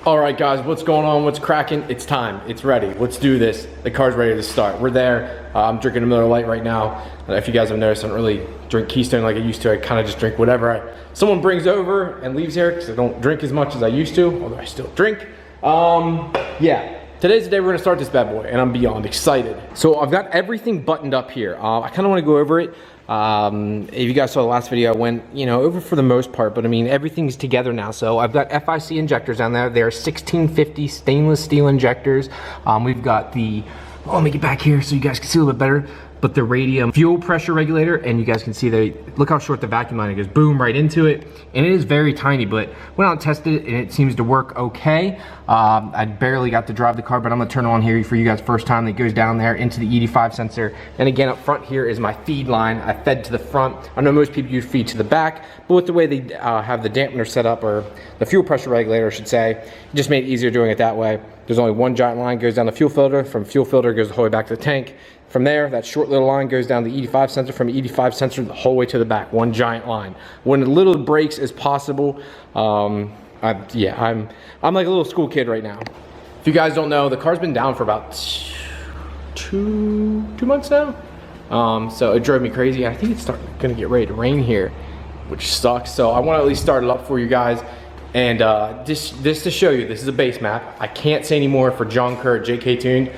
All right, guys, what's going on? What's cracking? It's time. It's ready. Let's do this. The car's ready to start. We're there. I'm drinking a Miller Lite right now. If you guys have noticed, I don't really drink Keystone like I used to. I kind of just drink whatever someone brings over and leaves here because I don't drink as much as I used to, although I still drink. Yeah. Today's the day we're gonna start this bad boy, and I'm beyond excited. So I've got everything buttoned up here. I kind of want to go over it. If you guys saw the last video, I went, over for the most part, but I mean, everything's together now. So I've got FIC injectors down there. They're 1650 stainless steel injectors. We've got the, let me get back here so you guys can see a little bit better. But the radium fuel pressure regulator, and you guys can see that, look how short the vacuum line, it goes boom right into it. And it is very tiny, but went out and tested it and it seems to work okay. I barely got to drive the car, but I'm gonna turn it on here for you guys first time. That goes down there into the ED5 sensor. And again, up front here is my feed line. I fed to the front. I know most people use feed to the back, but with the way they have the dampener set up, or the fuel pressure regulator, I should say, it just made it easier doing it that way. There's only one giant line goes down the fuel filter. From fuel filter goes the whole way back to the tank. From there, that short little line goes down the ED5 sensor. From the ED5 sensor the whole way to the back, one giant line. When little breaks as possible. I'm like a little school kid right now. If you guys don't know, the car's been down for about two months now. So it drove me crazy. I think it's gonna get ready to rain here, which sucks. So I want to at least start it up for you guys. And this to show you, this is a base map. I can't say anymore for John Kerr at JK Tuned.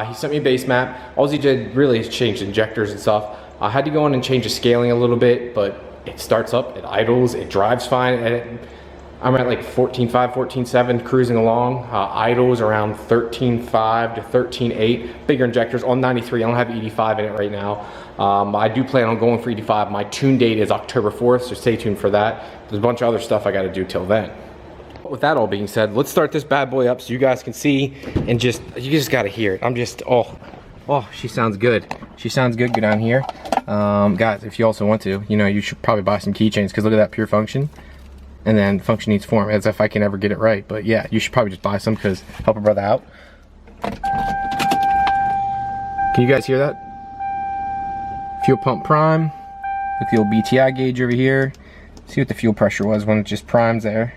He sent me a base map. All he did really is change injectors and stuff. I had to go in and change the scaling a little bit, but it starts up, it idles, it drives fine. And I'm at like 14.5, 14.7 cruising along. Idles around 13.5 to 13.8. Bigger injectors on 93. I don't have ED5 in it right now. I do plan on going for ED5. My tune date is October 4th, so stay tuned for that. There's a bunch of other stuff I got to do till then. With that all being said, let's start this bad boy up so you guys can see, and you just got to hear it. I'm just, oh, she sounds good. She sounds good. Go down here. Guys, if you also want to, you should probably buy some keychains, because look at that pure function. And then function needs form, as if I can ever get it right. But yeah, you should probably just buy some, because help a brother out. Can you guys hear that? Fuel pump prime. Look at the old BTI gauge over here. See what the fuel pressure was when it just primes there.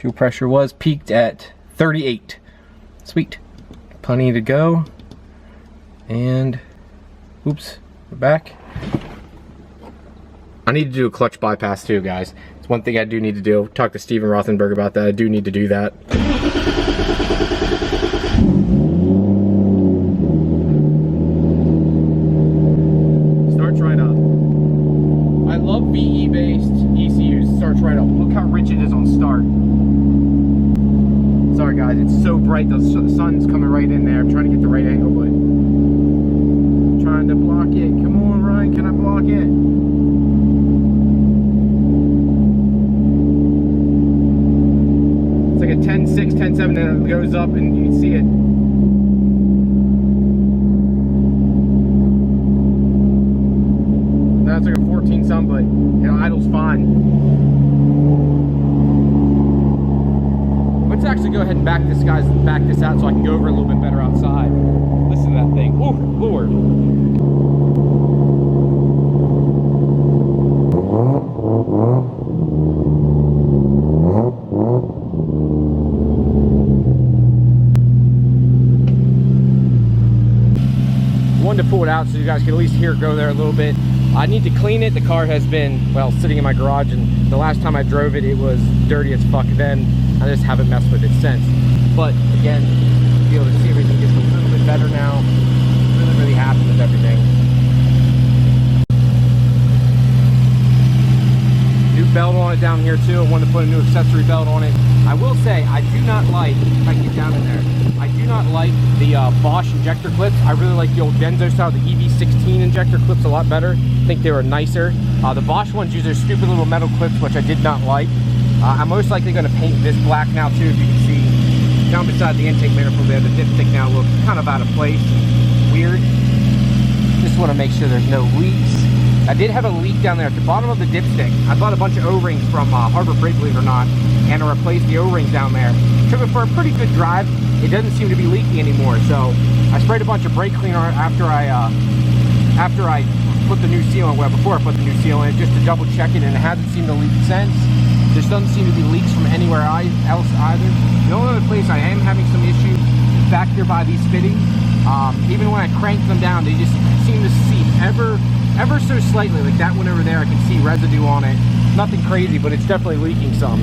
Fuel pressure was peaked at 38. Sweet. Plenty to go. And, oops, we're back. I need to do a clutch bypass too, guys. It's one thing I do need to do. Talk to Steven Rothenberg about that. I do need to do that. Starts right up. I love VE-based ECUs. Starts right up. Look how rich it is on start. Sorry guys, it's so bright. The sun's coming right in there. I'm trying to get the right angle, but I'm trying to block it. Come on, Ryan, can I block it? It's like a 10.6, 10.7, and it goes up and you can see it. That's like a 14 some, but idle's fine. Let's actually go ahead and back this out so I can go over a little bit better outside. Listen to that thing. Oh, Lord. Wanted to pull it out so you guys can at least hear it go there a little bit. I need to clean it. The car has been, well, sitting in my garage, and the last time I drove it, it was dirty as fuck then. I just haven't messed with it since. But again, to be able to see everything gets a little bit better now. Really, really happy with everything. New belt on it down here too. I wanted to put a new accessory belt on it. I will say, I do not like, if I can get down in there, I do not like the Bosch injector clips. I really like the old Denso style, the EV16 injector clips a lot better. I think they were nicer. The Bosch ones use their stupid little metal clips, which I did not like. I'm most likely going to paint this black now too, if you can see. Down beside the intake manifold there, the dipstick now looks kind of out of place, weird. Just want to make sure there's no leaks. I did have a leak down there at the bottom of the dipstick. I bought a bunch of O-rings from Harbor Freight, believe it or not, and I replaced the O-rings down there. Took it for a pretty good drive. It doesn't seem to be leaking anymore, so I sprayed a bunch of brake cleaner after I put the new seal in, well, before I put the new seal in, just to double check it, and it hasn't seemed to leak since. There doesn't seem to be leaks from anywhere else either. The only other place I am having some issue is back here by these fittings. Even when I crank them down, they just seem to seep ever so slightly. Like that one over there, I can see residue on it. Nothing crazy, but it's definitely leaking some.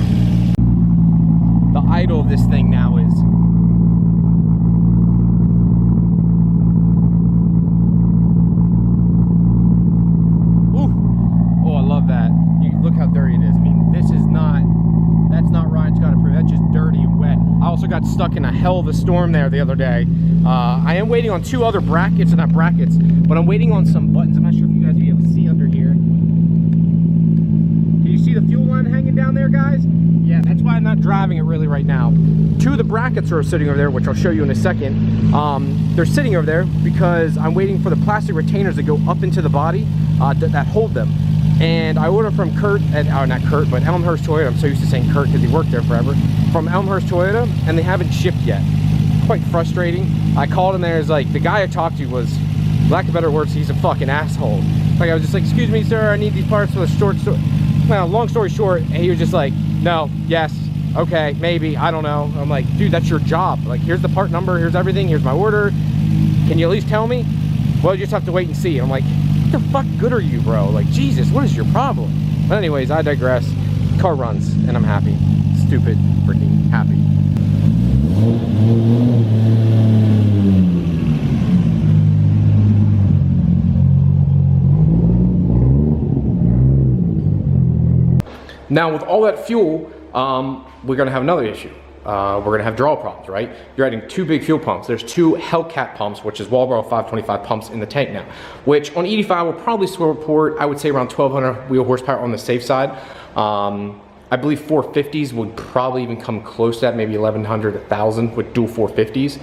The idle of this thing now is look how dirty it is. I mean, that's not Ryan's got approved. That's just dirty and wet. I also got stuck in a hell of a storm there the other day. I am waiting on two other brackets, not brackets, but I'm waiting on some buttons. I'm not sure if you guys will be able to see under here. Can you see the fuel line hanging down there, guys? Yeah, that's why I'm not driving it really right now. Two of the brackets are sitting over there, which I'll show you in a second. They're sitting over there because I'm waiting for the plastic retainers to go up into the body that hold them. And I ordered from Kurt, not Kurt, but Elmhurst Toyota. I'm so used to saying Kurt because he worked there forever. From Elmhurst Toyota, and they haven't shipped yet. Quite frustrating. I called him there, it's like, the guy I talked to was, lack of better words, he's a fucking asshole. Like, I was just like, excuse me, sir, I need these parts for the short story. Well, long story short, and he was just like, no, yes, okay, maybe, I don't know. I'm like, dude, that's your job. Like, here's the part number, here's everything, here's my order. Can you at least tell me? Well, you just have to wait and see. I'm like, what the fuck good are you, bro? Like, Jesus, what is your problem? But anyways, I digress. Car runs, and I'm happy. Stupid, freaking happy. Now, with all that fuel, we're gonna have another issue. We're gonna have draw problems, right? You're adding two big fuel pumps. There's two Hellcat pumps, which is Walbro 525 pumps in the tank now, which on 85 will probably support, I would say, around 1,200 wheel horsepower on the safe side. I believe 450s would probably even come close to that, maybe 1,100, 1,000 with dual 450s.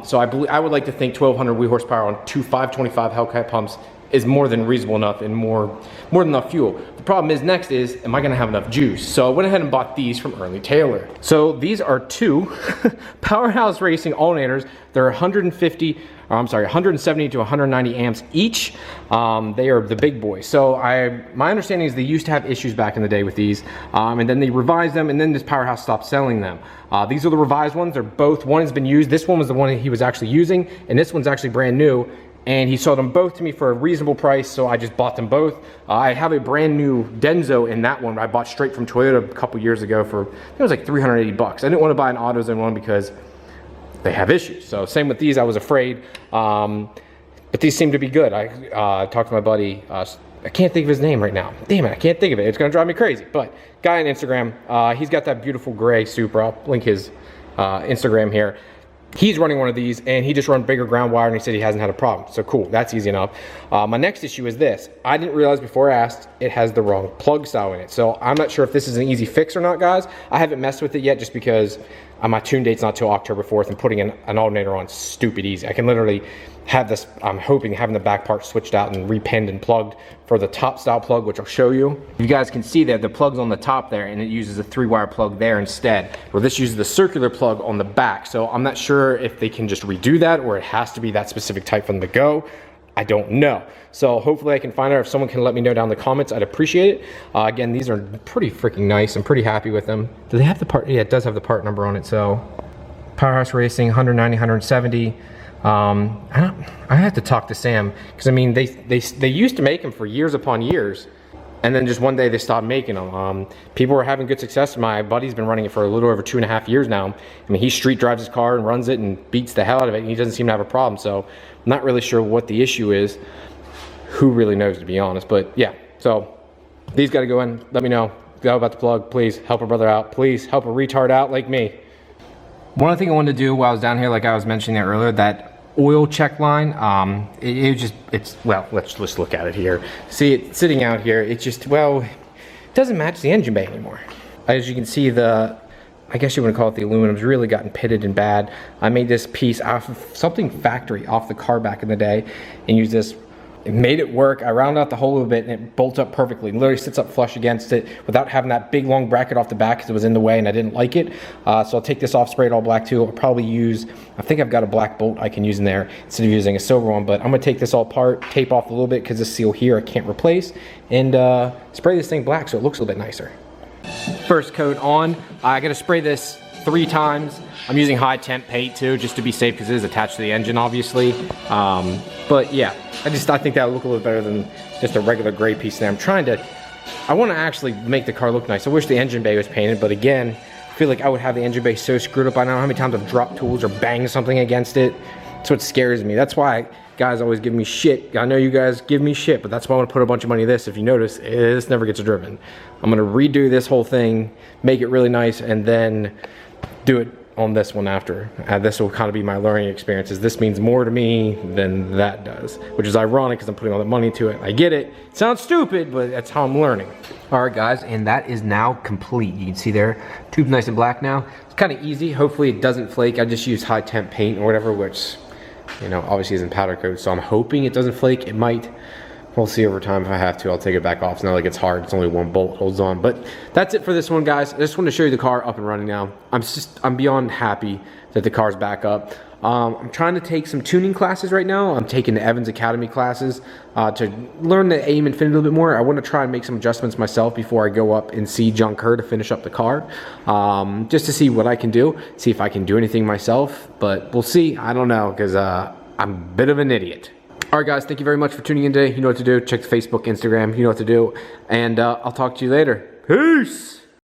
So I would like to think 1,200 wheel horsepower on two 525 Hellcat pumps is more than reasonable enough and more than enough fuel. The problem is next is, am I gonna have enough juice? So I went ahead and bought these from Early Taylor. So these are two Powerhouse Racing alternators. They're 170 to 190 amps each. They are the big boys. So my understanding is they used to have issues back in the day with these, and then they revised them, and then this Powerhouse stopped selling them. These are the revised ones. They're both, one has been used. This one was the one that he was actually using, and this one's actually brand new. And he sold them both to me for a reasonable price, so I just bought them both. I have a brand new Denso in that one I bought straight from Toyota a couple years ago for, I think it was like 380 bucks. I didn't want to buy an AutoZone one because they have issues. So same with these, I was afraid. But these seem to be good. I talked to my buddy, I can't think of his name right now. Damn it, I can't think of it. It's gonna drive me crazy. But guy on Instagram, he's got that beautiful gray Supra. I'll link his Instagram here. He's running one of these, and he just run bigger ground wire, and he said he hasn't had a problem. So cool, that's easy enough. My next issue is this. I didn't realize before I asked, it has the wrong plug style in it. So I'm not sure if this is an easy fix or not, guys. I haven't messed with it yet just because my tune date's not till October 4th, and putting an alternator on is stupid easy. I can literally have this, I'm hoping having the back part switched out and repinned and plugged for the top style plug, which I'll show you. You guys can see that the plug's on the top there, and it uses a 3-wire plug there instead. Well, this uses the circular plug on the back, so I'm not sure if they can just redo that or it has to be that specific type from the go. I don't know. So hopefully I can find out. If someone can let me know down in the comments, I'd appreciate it. Again, these are pretty freaking nice. I'm pretty happy with them. Do they have the part? Yeah, it does have the part number on it. So Powerhouse Racing, 190, 170. I have to talk to Sam, because I mean they used to make them for years upon years, and then just one day they stopped making them. People were having good success. My buddy's been running it for a little over 2.5 years now. I mean, he street drives his car and runs it and beats the hell out of it, and he doesn't seem to have a problem. So I'm not really sure what the issue is. Who really knows, to be honest? But yeah, so these got to go in. Let me know about the plug. Please help a brother out. Please help a retard out like me. One other thing I wanted to do while I was down here, like I was mentioning there earlier, that oil check line, well, let's just look at it here. See it sitting out here, it just, well, it doesn't match the engine bay anymore. As you can see, I guess you wouldn't call it the aluminum's really gotten pitted and bad. I made this piece off of something factory off the car back in the day and used this. It made it work. I rounded out the hole a little bit and it bolts up perfectly. It literally sits up flush against it without having that big long bracket off the back because it was in the way and I didn't like it. So I'll take this off, spray it all black too. I'll probably use, I think I've got a black bolt I can use in there instead of using a silver one, but I'm gonna take this all apart, tape off a little bit because this seal here I can't replace, and spray this thing black so it looks a little bit nicer. First coat on. I gotta spray this 3 times. I'm using high temp paint too, just to be safe because it is attached to the engine, obviously. But yeah, I think that would look a little better than just a regular gray piece there. I want to actually make the car look nice. I wish the engine bay was painted, but again, I feel like I would have the engine bay so screwed up. I don't know how many times I've dropped tools or banged something against it. That's what scares me. That's why guys always give me shit. I know you guys give me shit, but that's why I want to put a bunch of money in this. If you notice, this never gets driven. I'm gonna redo this whole thing, make it really nice, and then do it on this one after. This will kind of be my learning experiences. This means more to me than that does, which is ironic because I'm putting all the money to it. I get it. It sounds stupid, but that's how I'm learning. All right, guys, and that is now complete. You can see there, tube's nice and black now. It's kind of easy. Hopefully it doesn't flake. I just use high temp paint or whatever, which, you know, obviously isn't powder coat, so I'm hoping it doesn't flake. It might. We'll see over time. If I have to, I'll take it back off. It's not like it's hard. It's only 1 bolt holds on. But that's it for this one, guys. I just want to show you the car up and running now. I'm beyond happy that the car's back up. I'm trying to take some tuning classes right now. I'm taking the Evans Academy classes to learn the AIM Infiniti a little bit more. I want to try and make some adjustments myself before I go up and see John Kerr to finish up the car, just to see what I can do, see if I can do anything myself. But we'll see. I don't know, because I'm a bit of an idiot. All right, guys, thank you very much for tuning in today. You know what to do. Check the Facebook, Instagram. You know what to do. And I'll talk to you later. Peace.